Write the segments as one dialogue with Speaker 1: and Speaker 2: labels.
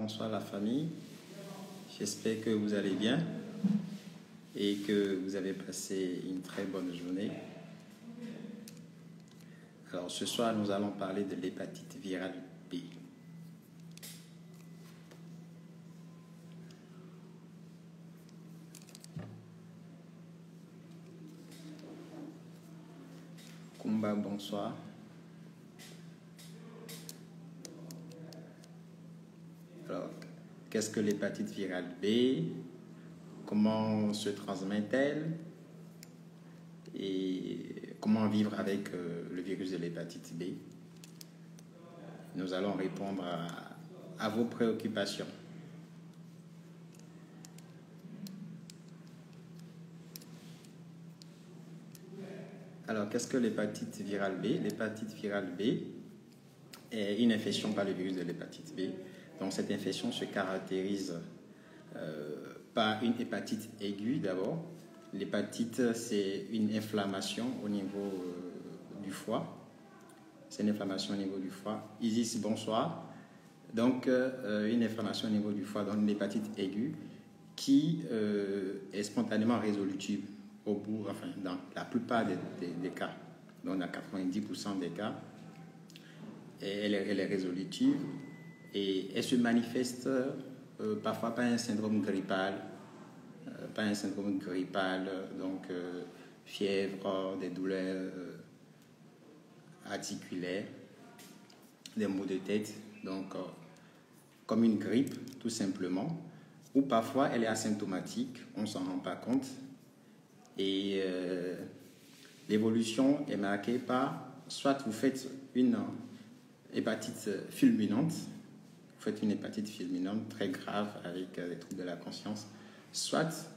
Speaker 1: bonsoir la famille. J'espère que vous allez bien et que vous avez passé une très bonne journée. Alors ce soir, nous allons parler de l'hépatite virale B. Kumba, bonsoir. Alors, qu'est-ce que l'hépatite virale B? Comment se transmet-elle? Et comment vivre avec le virus de l'hépatite B? Nous allons répondre à vos préoccupations. Alors, qu'est-ce que l'hépatite virale B? L'hépatite virale B est une infection par le virus de l'hépatite B. Donc, cette infection se caractérise par une hépatite aiguë d'abord. L'hépatite, c'est une inflammation au niveau du foie. C'est une inflammation au niveau du foie. Isis, bonsoir. Donc, une inflammation au niveau du foie, donc une hépatite aiguë qui est spontanément résolutive au bout, enfin, dans la plupart des cas. Donc, dans 90% des cas, elle est résolutive et elle se manifeste parfois par un syndrome grippal, donc fièvre, des douleurs articulaires, des maux de tête, donc comme une grippe tout simplement, ou parfois elle est asymptomatique, on ne s'en rend pas compte et l'évolution est marquée par soit vous faites une hépatite fulminante, très grave avec des troubles de la conscience, soit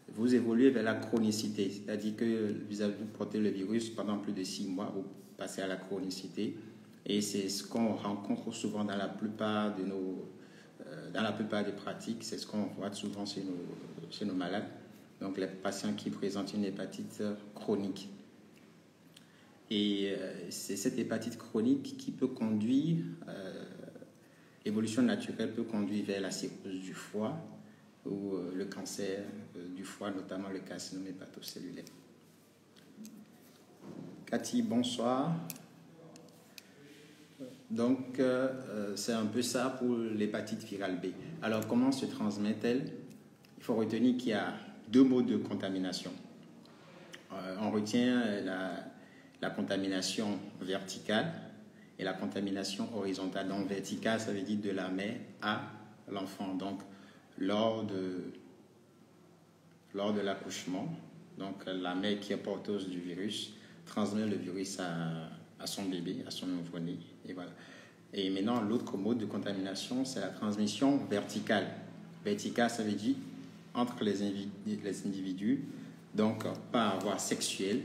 Speaker 1: vous évoluez vers la chronicité, c'est-à-dire que vous portez le virus pendant plus de 6 mois, vous passez à la chronicité, et c'est ce qu'on rencontre souvent dans la plupart des pratiques, c'est ce qu'on voit souvent chez nos malades, donc les patients qui présentent une hépatite chronique. Et c'est cette hépatite chronique qui peut conduire, l'évolution naturelle peut conduire vers la cirrhose du foie ou le cancer du foie, notamment le carcinome hépatocellulaire. Cathy, bonsoir. Donc, c'est un peu ça pour l'hépatite virale B. Alors, comment se transmet-elle? Il faut retenir qu'il y a 2 modes de contamination. On retient la contamination verticale et la contamination horizontale. Donc, verticale, ça veut dire de la mère à l'enfant. Donc, lors de l'accouchement, donc la mère qui est porteuse du virus transmet le virus à son bébé, à son nouveau-né, et voilà. Et maintenant, l'autre mode de contamination, c'est la transmission verticale. Verticale, ça veut dire entre les individus, donc par voie sexuelle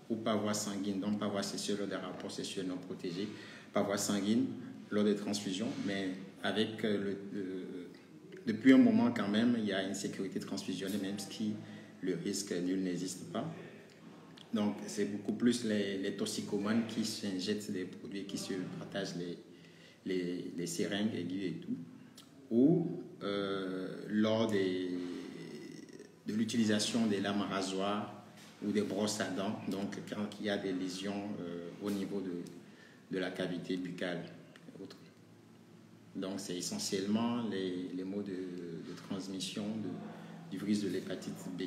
Speaker 1: ou par voie sanguine, donc par voie sexuelle lors des rapports sexuels non protégés, par voie sanguine lors des transfusions, mais avec depuis un moment quand même, il y a une sécurité transfusionnelle, même si le risque nul n'existe pas. Donc, c'est beaucoup plus les toxicomanes qui s'injectent des produits, qui se partagent les seringues aiguës et tout, ou lors de l'utilisation des lames rasoirs ou des brosses à dents, donc quand il y a des lésions au niveau de la cavité buccale. Donc, c'est essentiellement les modes de transmission du virus de l'hépatite B.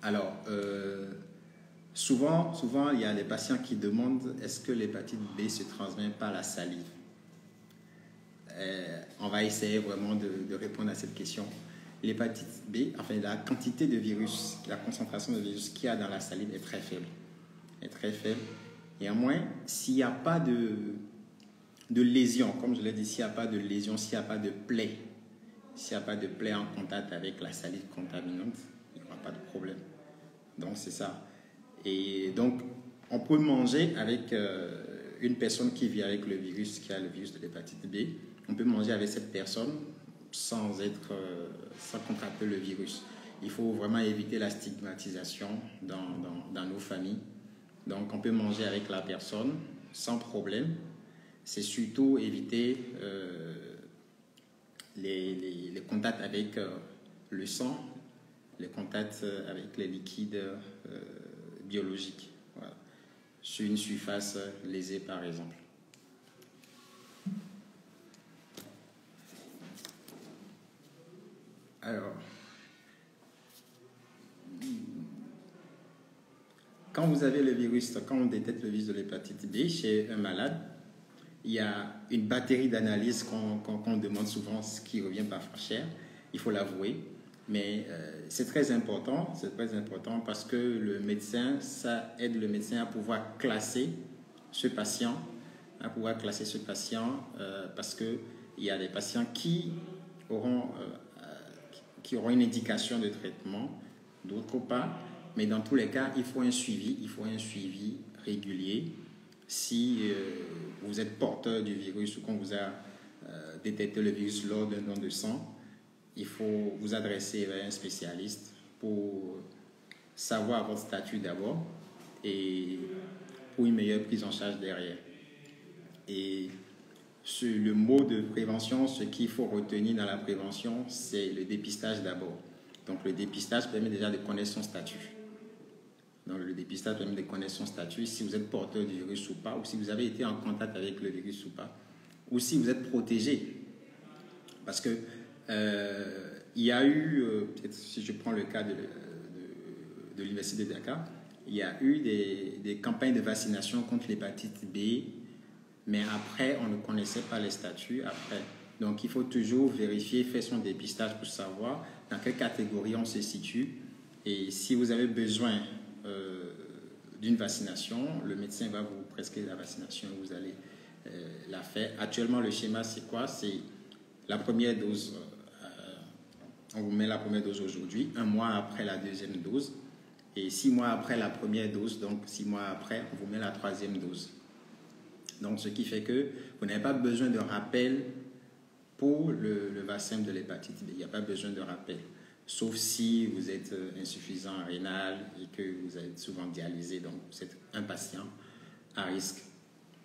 Speaker 1: Alors, souvent, il y a des patients qui demandent est-ce que l'hépatite B se transmet par la salive? On va essayer vraiment de répondre à cette question. L'hépatite B, enfin, la quantité de virus, la concentration de virus qu'il y a dans la salive est très faible. Et à moins, s'il n'y a pas de lésion, comme je l'ai dit, s'il n'y a pas de lésion, s'il n'y a pas de plaie, en contact avec la salive contaminante, il n'y aura pas de problème. Donc, c'est ça. Et donc, on peut manger avec une personne qui vit avec le virus, qui a le virus de l'hépatite B. On peut manger avec cette personne sans contracter le virus. Il faut vraiment éviter la stigmatisation dans nos familles. Donc, on peut manger avec la personne sans problème. C'est surtout éviter les contacts avec le sang, les contacts avec les liquides biologiques, voilà, sur une surface lésée par exemple. Alors, quand vous avez le virus, quand on détecte le virus de l'hépatite B chez un malade, il y a une batterie d'analyses qu'on demande souvent, ce qui revient parfois cher, il faut l'avouer. Mais c'est très important parce que le médecin, ça aide le médecin à pouvoir classer ce patient, parce qu'il y a des patients qui auront une indication de traitement, d'autres pas. Mais dans tous les cas, il faut un suivi régulier. Si vous êtes porteur du virus ou qu'on vous a détecté le virus lors d'un don de sang, il faut vous adresser vers un spécialiste pour savoir votre statut d'abord et pour une meilleure prise en charge derrière. Et sur le mot de prévention, ce qu'il faut retenir dans la prévention, c'est le dépistage d'abord. Donc le dépistage permet déjà de connaître son statut. Si vous êtes porteur du virus ou pas, ou si vous avez été en contact avec le virus ou pas, ou si vous êtes protégé. Parce que il y a eu, peut-être si je prends le cas de l'Université de Dakar, il y a eu des campagnes de vaccination contre l'hépatite B, mais après, on ne connaissait pas les statuts après. Donc, il faut toujours vérifier, faire son dépistage pour savoir dans quelle catégorie on se situe. Et si vous avez besoin d'une vaccination, le médecin va vous prescrire la vaccination et vous allez la faire. Actuellement, le schéma, c'est quoi? C'est la première dose. On vous met la première dose aujourd'hui, un mois après la deuxième dose, et 6 mois après la première dose, donc 6 mois après, on vous met la troisième dose. Donc, ce qui fait que vous n'avez pas besoin de rappel pour le vaccin de l'hépatite B. Il n'y a pas besoin de rappel. Sauf si vous êtes insuffisant rénal et que vous êtes souvent dialysé, donc vous êtes un patient à risque.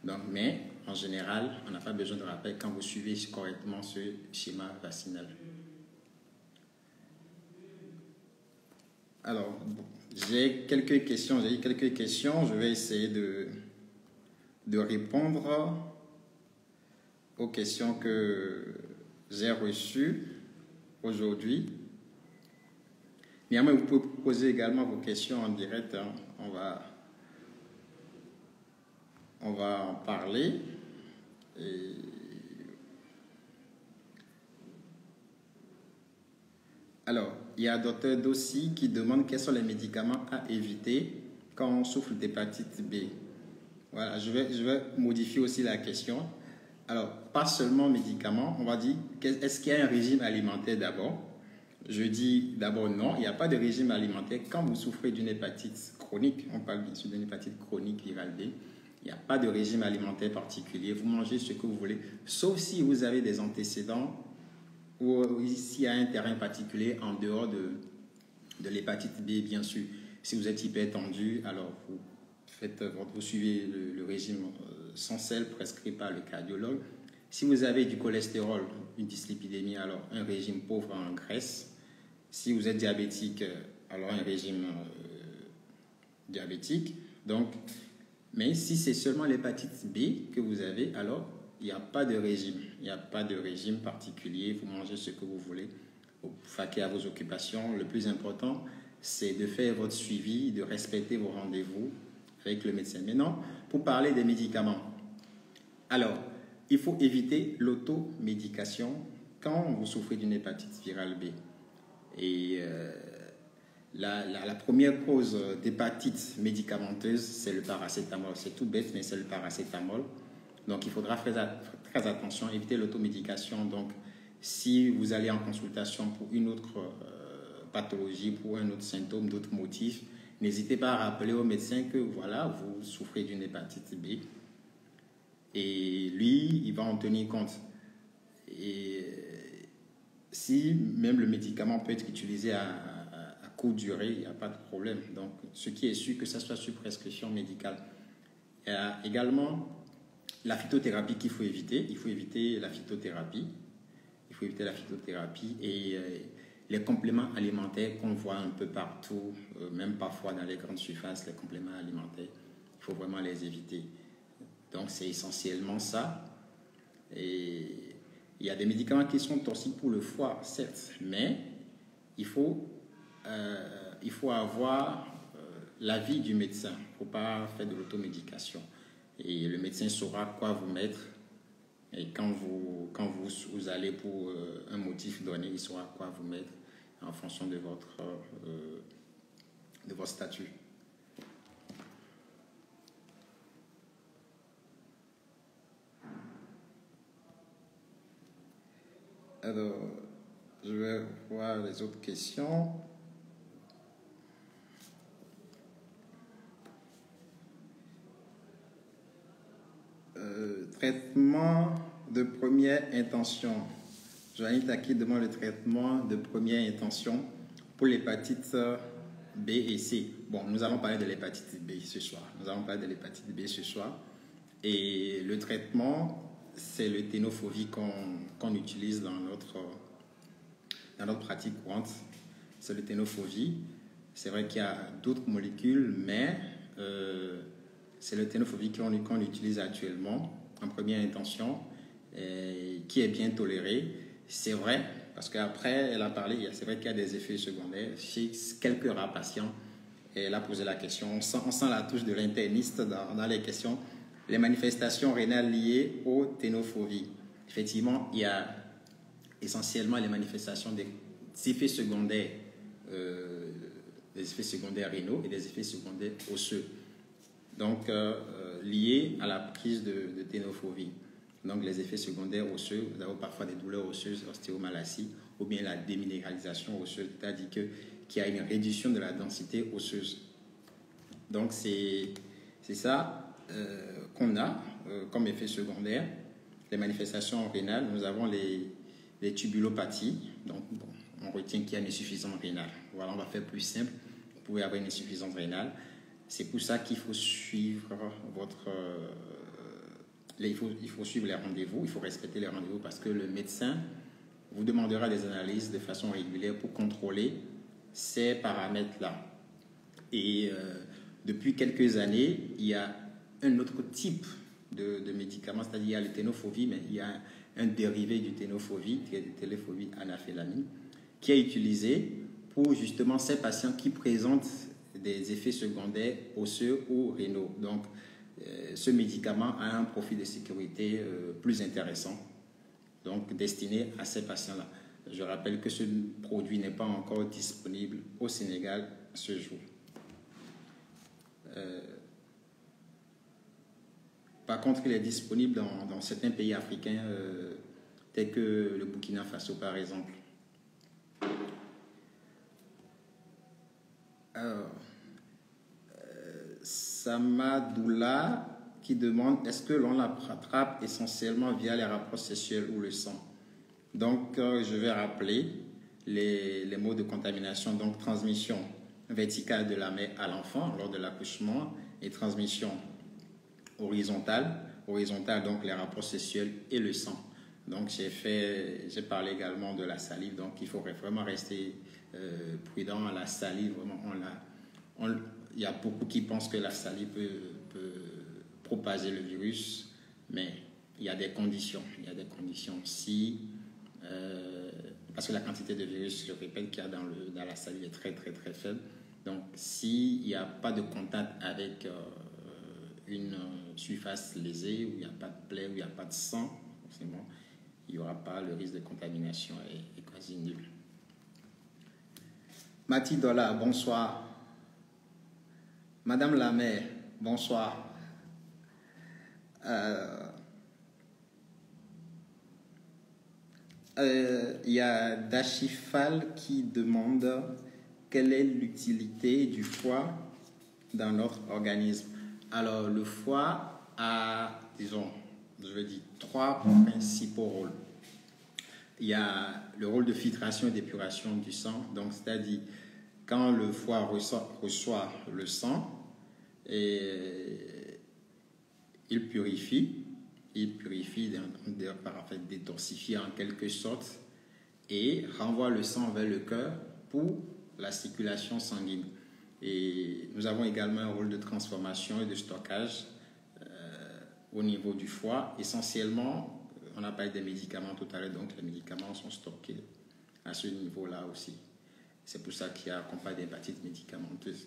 Speaker 1: Donc, mais en général, on n'a pas besoin de rappel quand vous suivez correctement ce schéma vaccinal. Alors, j'ai quelques questions. Je vais essayer de répondre aux questions que j'ai reçues aujourd'hui. Néanmoins, vous pouvez poser également vos questions en direct. Hein. On va en parler. Alors, il y a Dr Dossi qui demande quels sont les médicaments à éviter quand on souffre d'hépatite B. Voilà, je vais modifier aussi la question. Alors, pas seulement médicaments, on va dire, est-ce qu'il y a un régime alimentaire d'abord? Je dis d'abord non, il n'y a pas de régime alimentaire. Quand vous souffrez d'une hépatite chronique, on parle bien sûr d'une hépatite chronique virale B, il n'y a pas de régime alimentaire particulier. Vous mangez ce que vous voulez, sauf si vous avez des antécédents ou s'il y a un terrain particulier en dehors de l'hépatite B, bien sûr. Si vous êtes hypertendu, alors vous suivez le régime sans sel prescrit par le cardiologue. Si vous avez du cholestérol, une dyslipidémie, alors un régime pauvre en graisse. Si vous êtes diabétique, alors un régime diabétique. Donc, mais si c'est seulement l'hépatite B que vous avez, alors il n'y a pas de régime. Il n'y a pas de régime particulier. Vous mangez ce que vous voulez. Vous vaquez à vos occupations. Le plus important, c'est de faire votre suivi, de respecter vos rendez-vous avec le médecin. Maintenant, pour parler des médicaments. Alors, il faut éviter l'automédication quand vous souffrez d'une hépatite virale B. Et la première cause d'hépatite médicamenteuse, c'est le paracétamol. C'est tout bête, mais c'est le paracétamol. Donc, il faudra faire très attention, éviter l'automédication. Donc, si vous allez en consultation pour une autre pathologie, pour un autre symptôme, d'autres motifs, n'hésitez pas à rappeler au médecin que voilà, vous souffrez d'une hépatite B. Et lui, il va en tenir compte. Et si même le médicament peut être utilisé à courte durée, il n'y a pas de problème. Donc, ce qui est sûr, que ça soit sur prescription médicale. Il y a également la phytothérapie qu'il faut éviter. Il faut éviter la phytothérapie. Il faut éviter la phytothérapie et les compléments alimentaires qu'on voit un peu partout, même parfois dans les grandes surfaces, les compléments alimentaires, il faut vraiment les éviter. Donc c'est essentiellement ça. Et il y a des médicaments qui sont toxiques pour le foie, certes, mais il faut avoir l'avis du médecin. Il ne faut pas faire de l'automédication. Et le médecin saura quoi vous mettre. Et quand vous allez pour un motif donné, il saura quoi vous mettre en fonction de votre statut. Alors, je vais voir les autres questions. Traitement de première intention. Joanny qui demande le traitement de première intention pour l'hépatite B et C. Bon, nous allons parler de l'hépatite B ce soir. Et le traitement, c'est le tenofovir qu'on utilise dans notre pratique courante. C'est le tenofovir. C'est vrai qu'il y a d'autres molécules, mais c'est le tenofovir qu'on utilise actuellement en première intention, qui est bien toléré. C'est vrai, parce qu'après, elle a parlé, c'est vrai qu'il y a des effets secondaires chez quelques rares patients. Et elle a posé la question. On sent la touche de l'interniste dans les questions. Les manifestations rénales liées au tenofovir. Effectivement, il y a essentiellement les manifestations des effets secondaires, rénaux et des effets secondaires osseux. Donc, liés à la prise de tenofovir. Donc, les effets secondaires osseux, vous avez parfois des douleurs osseuses, ostéomalacie, ou bien la déminéralisation osseuse, c'est-à-dire qu'il y a une réduction de la densité osseuse. Donc, c'est ça qu'on a comme effet secondaire. Les manifestations rénales, nous avons les tubulopathies. Donc, bon, on retient qu'il y a une insuffisance rénale. Voilà, on va faire plus simple. Vous pouvez avoir une insuffisance rénale. C'est pour ça qu'il faut suivre il faut suivre les rendez-vous, il faut respecter les rendez-vous parce que le médecin vous demandera des analyses de façon régulière pour contrôler ces paramètres-là. Et depuis quelques années, il y a un autre type de médicament, c'est-à-dire il y a le tenofovir, mais il y a un dérivé du tenofovir, qui est le tenofovir anaphélamine, qui est utilisé pour justement ces patients qui présentent des effets secondaires osseux ou rénaux. Donc, ce médicament a un profil de sécurité plus intéressant, donc destiné à ces patients-là. Je rappelle que ce produit n'est pas encore disponible au Sénégal à ce jour. Par contre, il est disponible dans certains pays africains, tels que le Burkina Faso, par exemple. Alors, Samadoula qui demande est-ce que l'on la rattrape essentiellement via les rapports sexuels ou le sang. Donc, je vais rappeler les mots de contamination. Donc, transmission verticale de la mère à l'enfant lors de l'accouchement et transmission horizontale, donc les rapports sexuels et le sang. Donc, j'ai parlé également de la salive. Donc, il faut vraiment rester prudent. La salive, vraiment, il y a beaucoup qui pensent que la salive peut propager le virus, mais il y a des conditions. Parce que la quantité de virus, je répète, qu'il y a dans la salive est très, très, très faible. Donc, s'il n'y a pas de contact avec une surface lésée, où il n'y a pas de plaie, où il n'y a pas de sang, forcément, il n'y aura pas, le risque de contamination est quasi nul. Mathilde Dola, bonsoir. Madame la mère, bonsoir. Il y a Dachifal qui demande quelle est l'utilité du foie dans notre organisme. Alors, le foie a, disons, trois principaux rôles. Il y a le rôle de filtration et d'épuration du sang, donc c'est-à-dire quand le foie reçoit le sang, et il purifie, détoxifie en quelque sorte et renvoie le sang vers le cœur pour la circulation sanguine. Et nous avons également un rôle de transformation et de stockage au niveau du foie. Essentiellement, on a parlé des médicaments tout à l'heure, donc les médicaments sont stockés à ce niveau-là aussi. C'est pour ça qu'il y a accompagné d'hépatite médicamenteuse.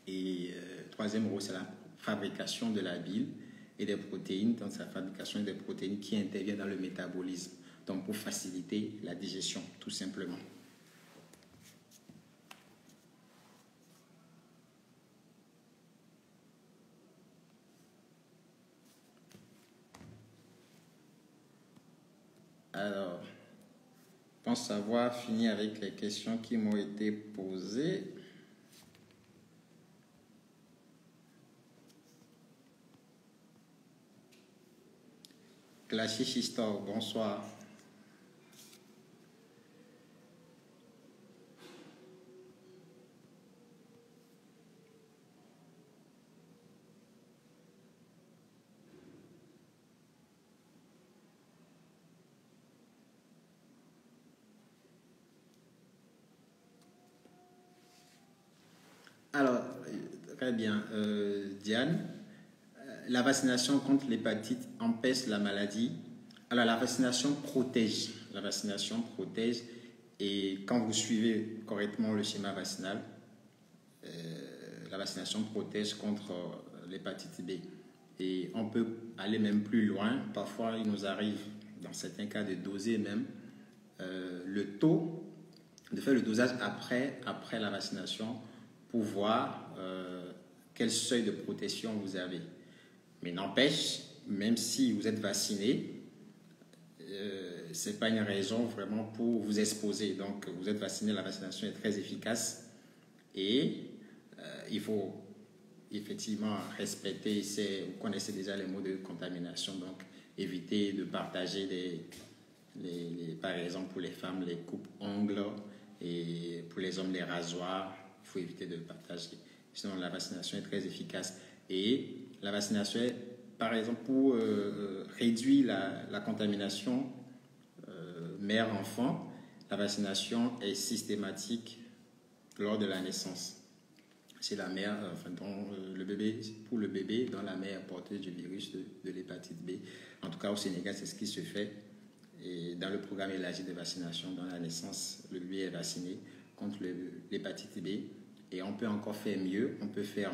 Speaker 1: Et troisième rôle, c'est la fabrication de la bile et des protéines, donc c'est la fabrication des protéines qui interviennent dans le métabolisme, donc pour faciliter la digestion, tout simplement. Alors, je pense avoir fini avec les questions qui m'ont été posées. Glacier Chistor, bonsoir. Alors, très bien. Diane, la vaccination contre l'hépatite empêche la maladie. Alors, la vaccination protège. La vaccination protège. Et quand vous suivez correctement le schéma vaccinal, la vaccination protège contre l'hépatite B. Et on peut aller même plus loin. Parfois, il nous arrive, dans certains cas, de doser même le taux, de faire le dosage après la vaccination pour voir quel seuil de protection vous avez. Mais n'empêche, même si vous êtes vacciné, ce n'est pas une raison vraiment pour vous exposer. Donc, vous êtes vacciné, la vaccination est très efficace et il faut effectivement respecter, vous connaissez déjà les mots de contamination, donc éviter de partager par exemple pour les femmes, les coupes-ongles et pour les hommes, les rasoirs. Il faut éviter de partager. Sinon, la vaccination est très efficace. Et la vaccination est, par exemple, pour réduire la contamination mère-enfant, la vaccination est systématique lors de la naissance. C'est la mère, pour le bébé dont la mère est porteuse du virus de l'hépatite B. En tout cas, au Sénégal, c'est ce qui se fait. Et dans le programme élargi de vaccination, dans la naissance, le bébé est vacciné contre l'hépatite B. Et on peut encore faire mieux. On peut faire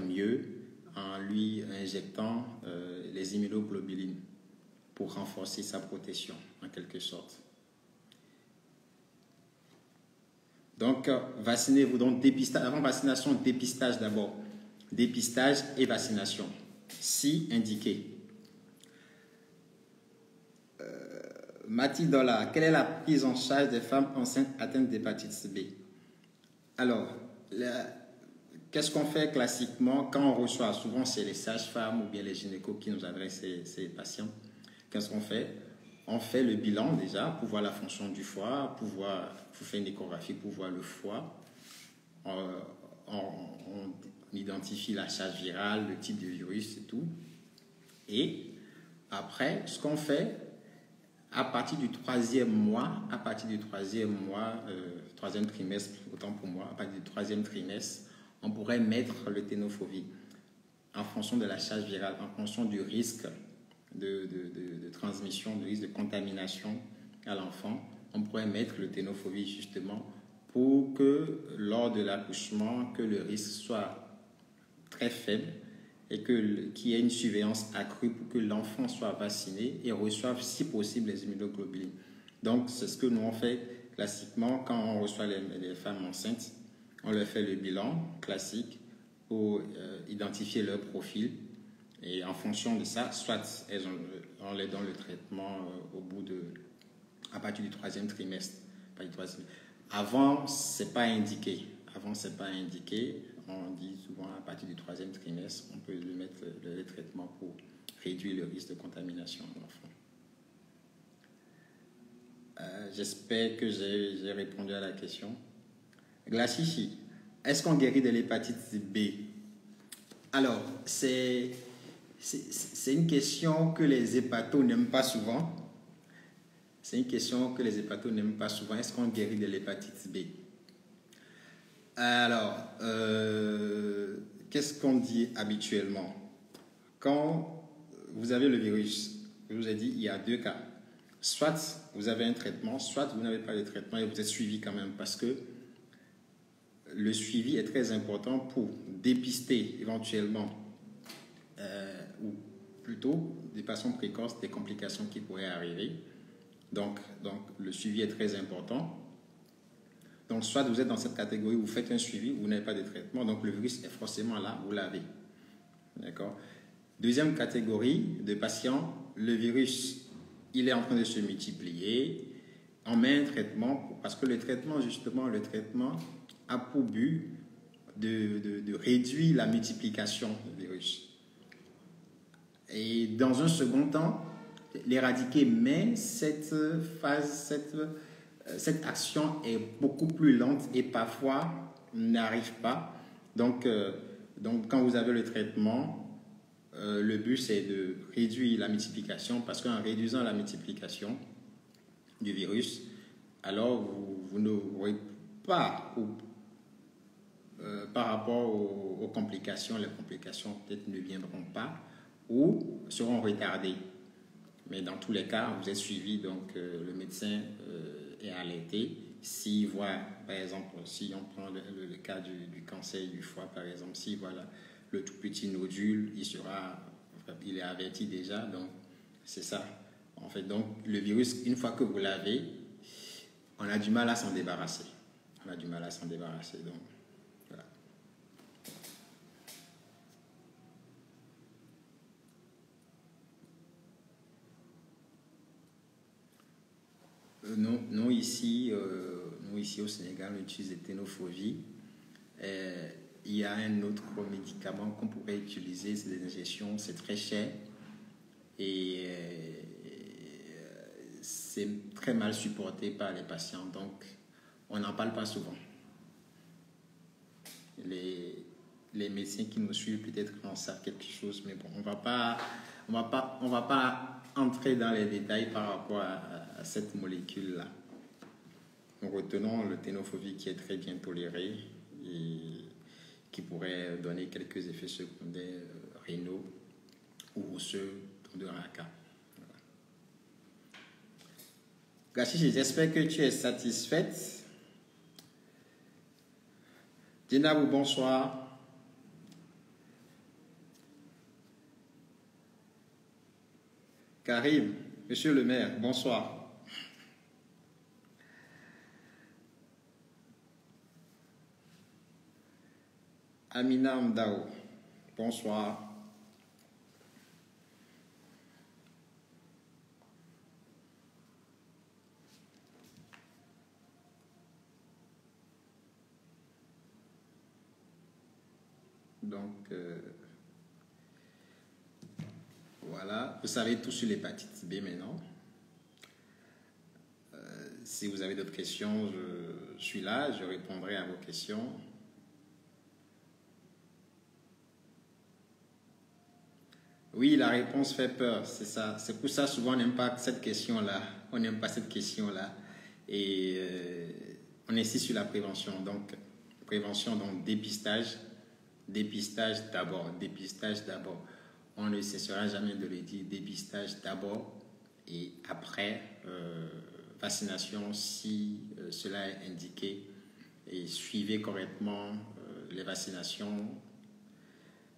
Speaker 1: mieux en lui injectant les immunoglobulines pour renforcer sa protection, en quelque sorte. Donc, vaccinez-vous. Donc, dépistage, avant vaccination, dépistage d'abord. Dépistage et vaccination, si indiqué. Mathilde Dolla, quelle est la prise en charge des femmes enceintes atteintes d'hépatite B? Alors, qu'est-ce qu'on fait classiquement quand on reçoit? Souvent, c'est les sages-femmes ou bien les gynécos qui nous adressent ces patients. Qu'est-ce qu'on fait? On fait le bilan déjà pour voir la fonction du foie, pour faire une échographie pour voir le foie. On identifie la charge virale, le type de virus et tout. Et après, ce qu'on fait, à partir du troisième trimestre, autant pour moi, à partir du troisième trimestre, on pourrait mettre le ténofovir en fonction de la charge virale, en fonction du risque de transmission, du risque de contamination à l'enfant. On pourrait mettre le ténofovir justement pour que lors de l'accouchement, que le risque soit très faible et qu'il y ait une surveillance accrue pour que l'enfant soit vacciné et reçoive, si possible, les immunoglobulines. Donc, c'est ce que nous on fait classiquement quand on reçoit les femmes enceintes. On leur fait le bilan classique pour identifier leur profil. Et en fonction de ça, soit on les donne le traitement à partir du troisième trimestre. Avant, c'est pas indiqué. On dit souvent à partir du troisième trimestre, on peut lui mettre le traitement pour réduire le risque de contamination de l'enfant. J'espère que j'ai répondu à la question. Glachichi, est-ce qu'on guérit de l'hépatite B? Alors, c'est une question que les hépatos n'aiment pas souvent. C'est une question que les hépatologues n'aiment pas souvent. Est-ce qu'on guérit de l'hépatite B? Alors, qu'est-ce qu'on dit habituellement? Quand vous avez le virus, je vous ai dit, il y a deux cas. Soit vous avez un traitement, soit vous n'avez pas de traitement et vous êtes suivi quand même, parce que le suivi est très important pour dépister éventuellement, ou plutôt de façon précoce, des complications qui pourraient arriver. Donc le suivi est très important. Donc, soit vous êtes dans cette catégorie, vous faites un suivi, vous n'avez pas de traitement, donc le virus est forcément là, vous l'avez. D'accord? Deuxième catégorie de patients, le virus, il est en train de se multiplier. On met un traitement, parce que le traitement, justement, a pour but de réduire la multiplication du virus. Et dans un second temps, l'éradiquer, mais cette action est beaucoup plus lente et parfois n'arrive pas. Donc, quand vous avez le traitement, le but c'est de réduire la multiplication, parce qu'en réduisant la multiplication du virus, alors vous n'aurez pas, par rapport aux complications, les complications peut-être ne viendront pas ou seront retardées. Mais dans tous les cas, vous êtes suivi, donc le médecin est alerté. S'il voit, par exemple, si on prend le cas du cancer du foie, par exemple, s'il voit le tout petit nodule, il est averti déjà. Donc, c'est ça. En fait, donc, le virus, une fois que vous l'avez, on a du mal à s'en débarrasser. Donc, voilà. Nous ici au Sénégal, on utilise des ténophobies. Il y a un autre médicament qu'on pourrait utiliser, c'est des injections, c'est très cher et c'est très mal supporté par les patients, donc on n'en parle pas souvent. Les médecins qui nous suivent peut-être en savent quelque chose, mais bon, on va pas entrer dans les détails par rapport à cette molécule-là. Nous retenons le ténophobie qui est très bien toléré et qui pourrait donner quelques effets secondaires rénaux ou osseux de RACA. Voilà. Gachichi, j'espère que tu es satisfaite. Dinabou, bonsoir. Karim, monsieur le maire, bonsoir. Amina Mdao, bonsoir. Donc, voilà, vous savez tout sur l'hépatite B maintenant. Si vous avez d'autres questions, je suis là, je répondrai à vos questions. Oui, la réponse fait peur, c'est ça. C'est pour ça souvent on n'aime pas cette question-là. Et on insiste sur la prévention. Donc, prévention, donc dépistage. Dépistage d'abord. On ne cessera jamais de le dire. Dépistage d'abord et après vaccination si cela est indiqué. Et suivez correctement les vaccinations.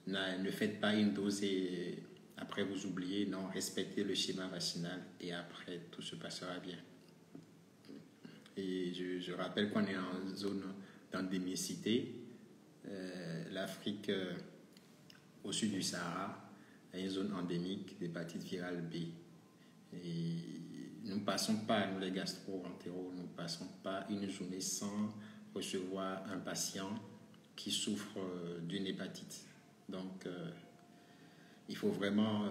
Speaker 1: Ne faites pas une dose et après vous oubliez. Non, respectez le schéma vaccinal et après tout se passera bien. Et je rappelle qu'on est en zone d'endémicité. L'Afrique au sud du Sahara est une zone endémique d'hépatite virale B. Et nous ne passons pas, nous les gastro-entéraux, nous ne passons pas une journée sans recevoir un patient qui souffre d'une hépatite. Donc, il faut vraiment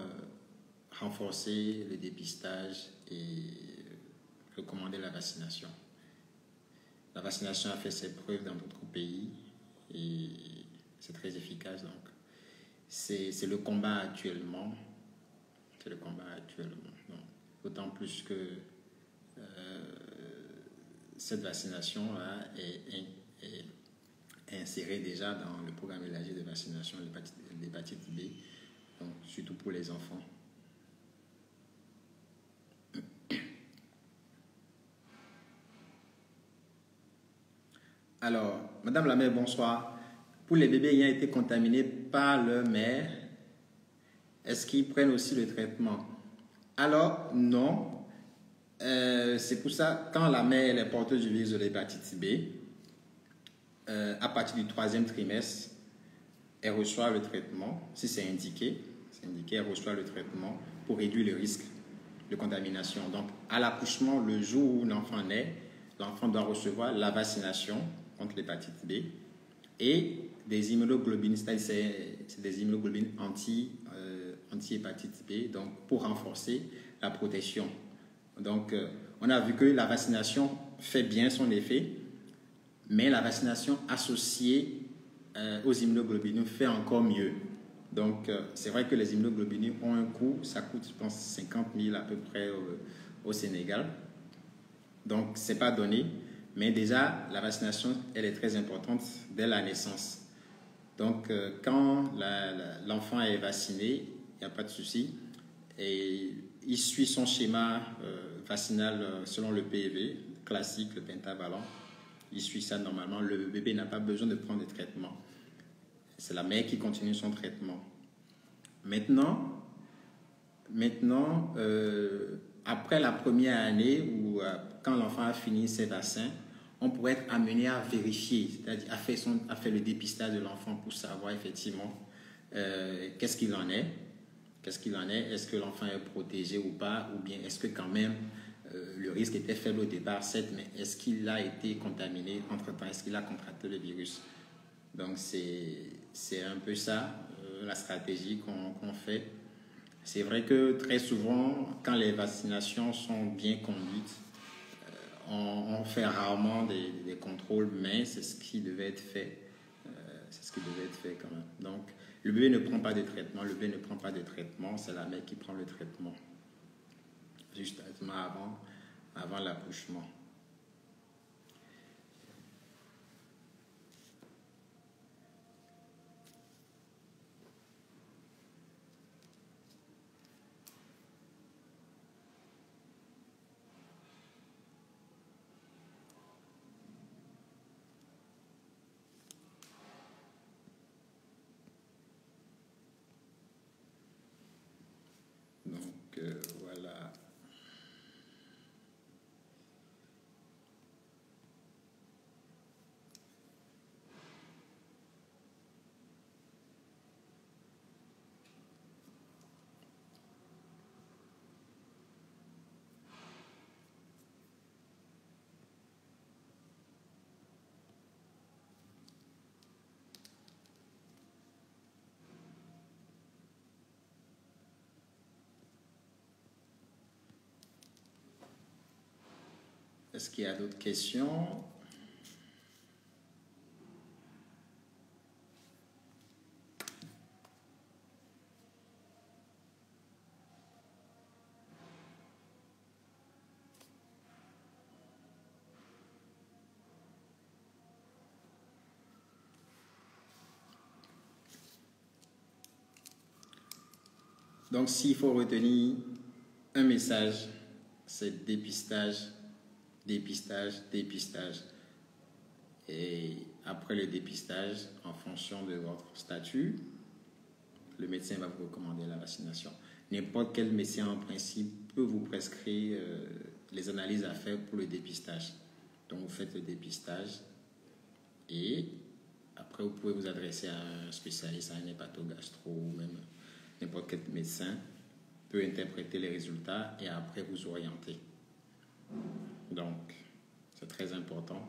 Speaker 1: renforcer le dépistage et recommander la vaccination. La vaccination a fait ses preuves dans d'autres pays et c'est très efficace. Donc, c'est le combat actuellement. Donc, d'autant plus que cette vaccination-là est insérée déjà dans le programme élargi de vaccination de l'hépatite B, donc surtout pour les enfants. Alors, Madame la mère, bonsoir. Pour les bébés ayant été contaminés par leur mère, est-ce qu'ils prennent aussi le traitement? Alors, non. C'est pour ça, quand la mère est porteuse du virus de l'hépatite B, à partir du 3e trimestre, elle reçoit le traitement. Si c'est indiqué, elle reçoit le traitement pour réduire le risque de contamination. Donc, à l'accouchement, le jour où l'enfant naît, l'enfant doit recevoir la vaccination contre l'hépatite B et des immunoglobulines, c'est des immunoglobulines anti-hépatite B, donc pour renforcer la protection. Donc, on a vu que la vaccination fait bien son effet, mais la vaccination associée aux immunoglobulines fait encore mieux. Donc, c'est vrai que les immunoglobulines ont un coût, ça coûte, je pense, 50 000 à peu près au Sénégal. Donc, ce n'est pas donné, mais déjà, la vaccination, elle est très importante dès la naissance. Donc, quand l'enfant est vacciné, il n'y a pas de souci. Et il suit son schéma vaccinal selon le PEV, classique, le pentavalent. Il suit ça normalement. Le bébé n'a pas besoin de prendre de traitement. C'est la mère qui continue son traitement. Maintenant après la première année ou quand l'enfant a fini ses vaccins, on pourrait être amené à vérifier, c'est-à-dire à faire le dépistage de l'enfant pour savoir effectivement qu'est-ce qu'il en est. Est-ce que l'enfant est protégé ou pas, ou bien est-ce que quand même le risque était faible au départ, certes, mais est-ce qu'il a été contaminé entre-temps, est-ce qu'il a contracté le virus? Donc c'est un peu ça la stratégie qu'on fait. C'est vrai que très souvent, quand les vaccinations sont bien conduites, on fait rarement des contrôles, mais c'est ce qui devait être fait. C'est ce qui devait être fait quand même. Donc, le bébé ne prend pas de traitement. Le bébé ne prend pas de traitement. C'est la mère qui prend le traitement. Justement avant l'accouchement. Donc, voilà. Est-ce qu'il y a d'autres questions? Donc, s'il faut retenir un message, c'est dépistage, dépistage, dépistage. Et après le dépistage, en fonction de votre statut, le médecin va vous recommander la vaccination. N'importe quel médecin, en principe, peut vous prescrire les analyses à faire pour le dépistage. Donc, vous faites le dépistage et après, vous pouvez vous adresser à un spécialiste, à un hépatogastro ou même n'importe quel médecin peut interpréter les résultats et après vous orienter. Donc, c'est très important.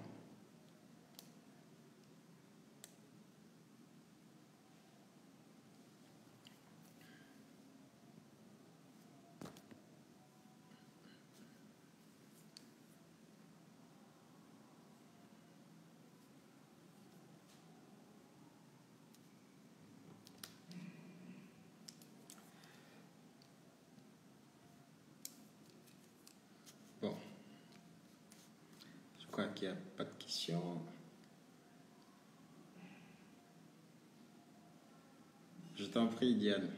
Speaker 1: crois qu'il n'y a pas de questions. Je t'en prie, Diane.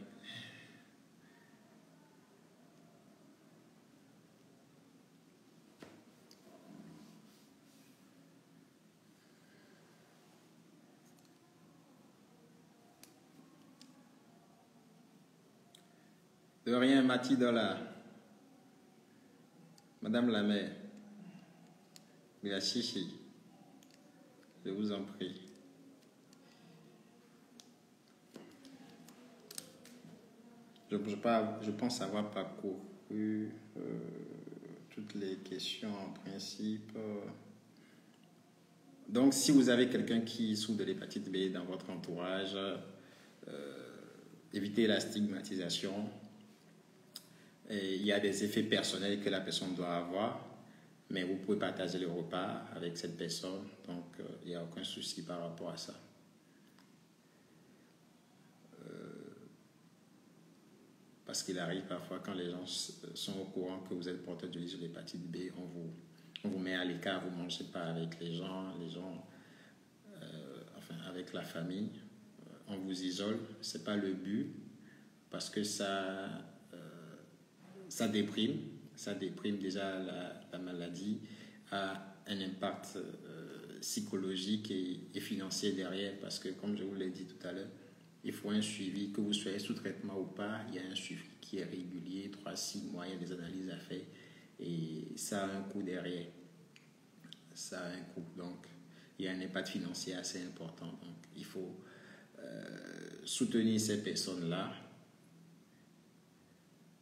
Speaker 1: De rien, Matidola. Madame la mère. La chichi. Je vous en prie. Je pense avoir parcouru toutes les questions en principe. Donc, si vous avez quelqu'un qui souffre de l'hépatite B dans votre entourage, évitez la stigmatisation. Et il y a des effets personnels que la personne doit avoir, mais vous pouvez partager le repas avec cette personne, donc il n'y a aucun souci par rapport à ça. Parce qu'il arrive parfois quand les gens sont au courant que vous êtes porteur de l'hépatite B, on vous met à l'écart, vous ne mangez pas avec les gens enfin avec la famille, on vous isole, ce n'est pas le but, parce que ça déprime déjà la maladie, a un impact psychologique et financier derrière, parce que comme je vous l'ai dit tout à l'heure, il faut un suivi, que vous soyez sous traitement ou pas, il y a un suivi qui est régulier, 3-6 mois, il y a des analyses à faire et ça a un coût derrière. Ça a un coût, donc il y a un impact financier assez important. Donc il faut soutenir ces personnes-là.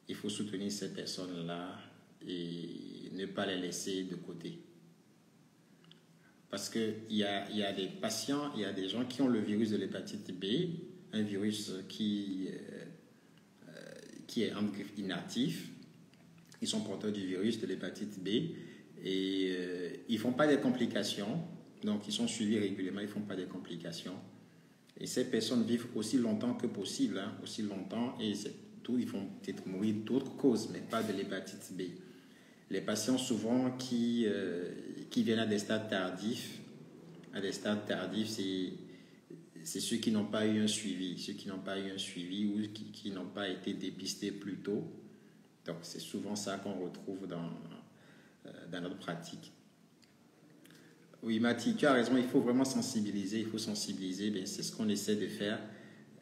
Speaker 1: Il faut soutenir ces personnes-là et ne pas les laisser de côté. Parce qu'il y a des patients, il y a des gens qui ont le virus de l'hépatite B, un virus qui est inactif. Ils sont porteurs du virus de l'hépatite B et ils ne font pas des complications. Donc, ils sont suivis régulièrement, ils ne font pas des complications. Et ces personnes vivent aussi longtemps que possible, hein, aussi longtemps, et c'est tout, ils vont peut-être mourir d'autres causes, mais pas de l'hépatite B. Les patients souvent qui viennent à des stades tardifs, c'est ceux qui n'ont pas eu un suivi, ou qui n'ont pas été dépistés plus tôt. Donc c'est souvent ça qu'on retrouve dans notre pratique. Oui, Mathie, tu as raison, il faut vraiment sensibiliser, ben, c'est ce qu'on essaie de faire.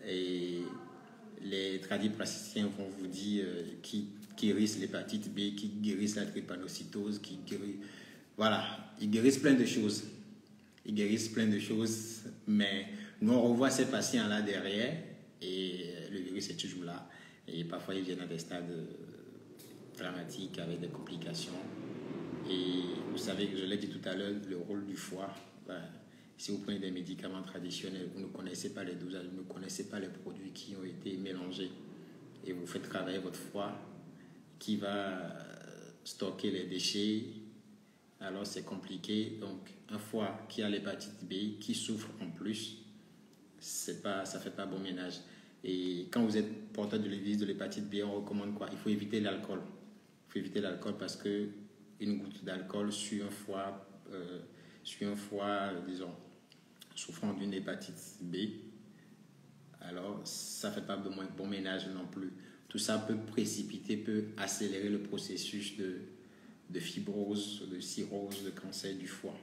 Speaker 1: Et les tradipraticiens vont vous dire qui guérissent l'hépatite B, qui guérissent la drépanocytose, voilà, ils guérissent plein de choses. Mais nous on revoit ces patients-là derrière et le virus est toujours là. Et parfois ils viennent à des stades dramatiques avec des complications. Et vous savez, je l'ai dit tout à l'heure, le rôle du foie. Si vous prenez des médicaments traditionnels, vous ne connaissez pas les dosages, vous ne connaissez pas les produits qui ont été mélangés. Et vous faites travailler votre foie qui va stocker les déchets. Alors c'est compliqué. Donc un foie qui a l'hépatite B, qui souffre en plus, ça ne fait pas bon ménage. Et quand vous êtes porteur de l'hépatite B, on recommande quoi? Il faut éviter l'alcool. Parce que une goutte d'alcool sur un foie, disons, souffrant d'une hépatite B, alors ça ne fait pas bon ménage non plus. Tout ça peut accélérer le processus de fibrose, de cirrhose, de cancer du foie.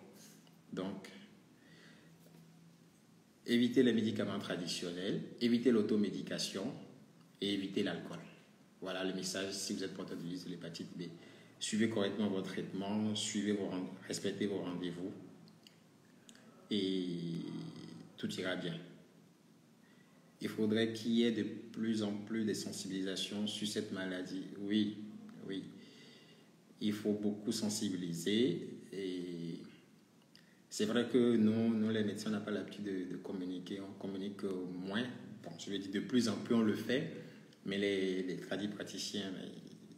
Speaker 1: Donc, évitez les médicaments traditionnels, évitez l'automédication et évitez l'alcool. Voilà le message si vous êtes porteur de l'hépatite B. Suivez correctement votre traitement, respectez vos rendez-vous et tout ira bien. Il faudrait qu'il y ait de plus en plus de sensibilisation sur cette maladie. Oui. Il faut beaucoup sensibiliser et c'est vrai que nous les médecins, on n'a pas l'habitude de communiquer. On communique moins. Bon, je veux dire, de plus en plus on le fait, mais les tradipraticiens,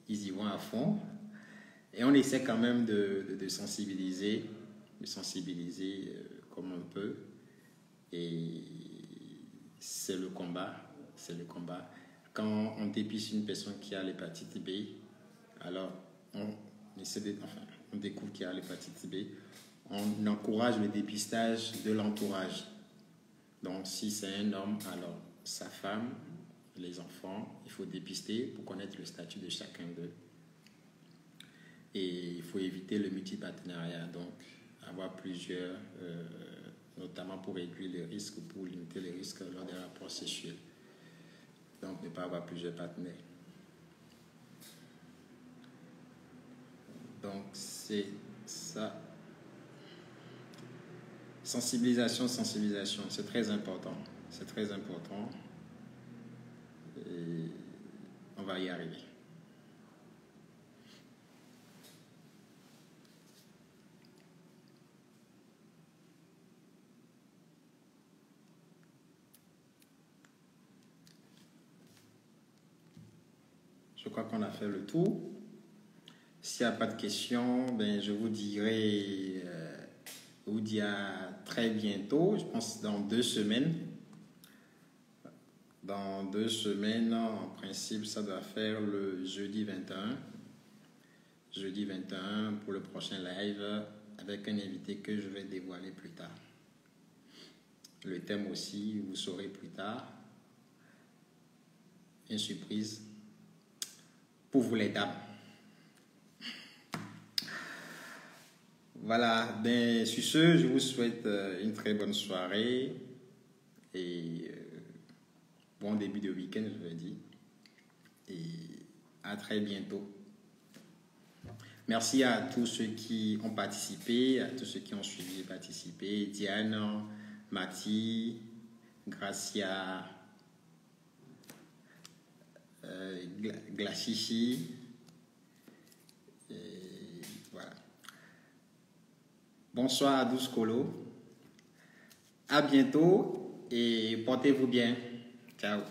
Speaker 1: ils y vont à fond. Et on essaie quand même de sensibiliser, comme on peut. Et c'est le combat. Quand on dépiste une personne qui a l'hépatite B, alors on découvre qu'il a l'hépatite B, on encourage le dépistage de l'entourage. Donc, si c'est un homme, alors sa femme, les enfants, il faut dépister pour connaître le statut de chacun d'eux. Et il faut éviter le multipartenariat, donc avoir plusieurs, notamment pour réduire les risques ou pour limiter les risques lors des rapports sexuels. Donc, ne pas avoir plusieurs partenaires. Donc, c'est ça. Sensibilisation, c'est très important. C'est très important. Et on va y arriver. Je crois qu'on a fait le tour. S'il n'y a pas de questions, ben, je vous dirai, je vous dis à très bientôt. Je pense dans 2 semaines. Dans 2 semaines, en principe, ça doit faire le jeudi 21. Jeudi 21 pour le prochain live avec un invité que je vais dévoiler plus tard. Le thème aussi, vous saurez plus tard. Une surprise pour vous les dames. Voilà, ben, sur ce, je vous souhaite une très bonne soirée et bon début de week-end, je veux dire. Et à très bientôt. Merci à tous ceux qui ont participé, à tous ceux qui ont suivi et participé. Diane, Mathie, Gracia, Glachichi. Et voilà. Bonsoir à Douce Colo. À bientôt et portez-vous bien. Ciao.